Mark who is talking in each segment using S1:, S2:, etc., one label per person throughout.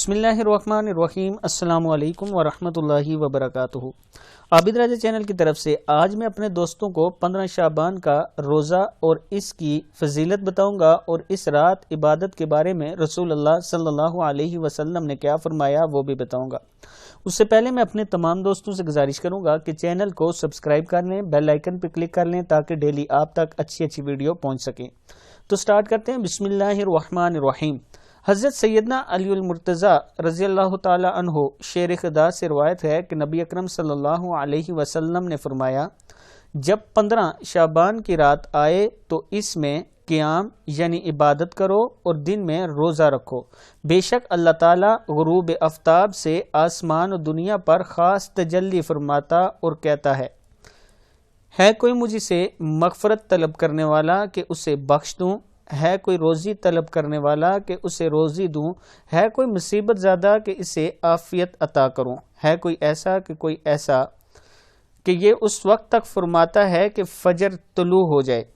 S1: बिस्मिल्लाहिर्रहमानिर्रहीम। अस्सलाम वालेकुम वरहमतुल्लाहि वबरकातुहू। आबिद राजा चैनल की तरफ से आज मैं अपने दोस्तों को 15 शाबान का रोज़ा और इसकी फजीलत बताऊंगा और इस रात इबादत के बारे में रसूल अल्लाह सल्लल्लाहु अलैहि वसल्लम ने क्या फरमाया वो भी बताऊंगा। उससे पहले मैं अपने तमाम दोस्तों से गुजारिश करूंगा कि चैनल को सब्सक्राइब कर लें, बेल आइकन पर क्लिक कर लें ताकि डेली आप तक अच्छी अच्छी वीडियो पहुँच सकें। तो स्टार्ट करते हैं। बिस्मिल्लाहिर्रहमानिर्रहीम। हज़रत सैयदना अलीउल मुर्तज़ा रज़ी अल्लाह ताला अन्हो शेर खुदा से रिवायत है कि नबी अकरम सल्लल्लाहु अलैहि वसल्लम ने फरमाया, जब 15 शाबान की रात आए तो इसमें क़ियाम यानी इबादत करो और दिन में रोज़ा रखो। बेशक अल्लाह ताला गुरूब आफ्ताब से आसमान और दुनिया पर ख़ास तजल्ली फरमाता और कहता है कोई मुझसे मग़फ़रत तलब करने वाला कि उसे बख्श दूँ, है कोई रोज़ी तलब करने वाला कि उसे रोज़ी दूँ, है कोई मुसीबत ज़्यादा कि इसे आफ़ियत अता करूँ, है कोई ऐसा कि कोई ऐसा कि ये उस वक्त तक फरमाता है कि फजर तुलू हो जाए।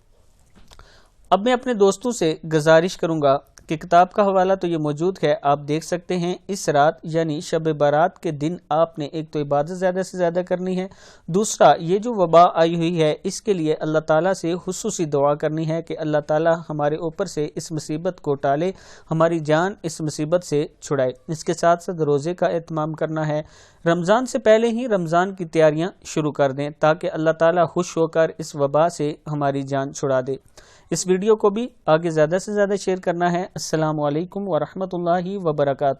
S1: अब मैं अपने दोस्तों से गुजारिश करूँगा कि किताब का हवाला तो ये मौजूद है, आप देख सकते हैं। इस रात यानी शब बारात के दिन आपने एक तो इबादत ज़्यादा से ज़्यादा करनी है, दूसरा ये जो वबा आई हुई है इसके लिए अल्लाह ताला से हुसूसी दुआ करनी है कि अल्लाह ताला हमारे ऊपर से इस मुसीबत को टाले, हमारी जान इस मुसीबत से छुड़ाए। इसके साथ साथ रोज़े का एहतमाम करना है। रमज़ान से पहले ही रमज़ान की तैयारियां शुरू कर दें ताकि अल्लाह ताला खुश होकर इस वबा से हमारी जान छुड़ा दे। इस वीडियो को भी आगे ज़्यादा से ज़्यादा शेयर करना है। अस्सलामु अलैकुम वरहमतुल्लाहि वबरकातुहू।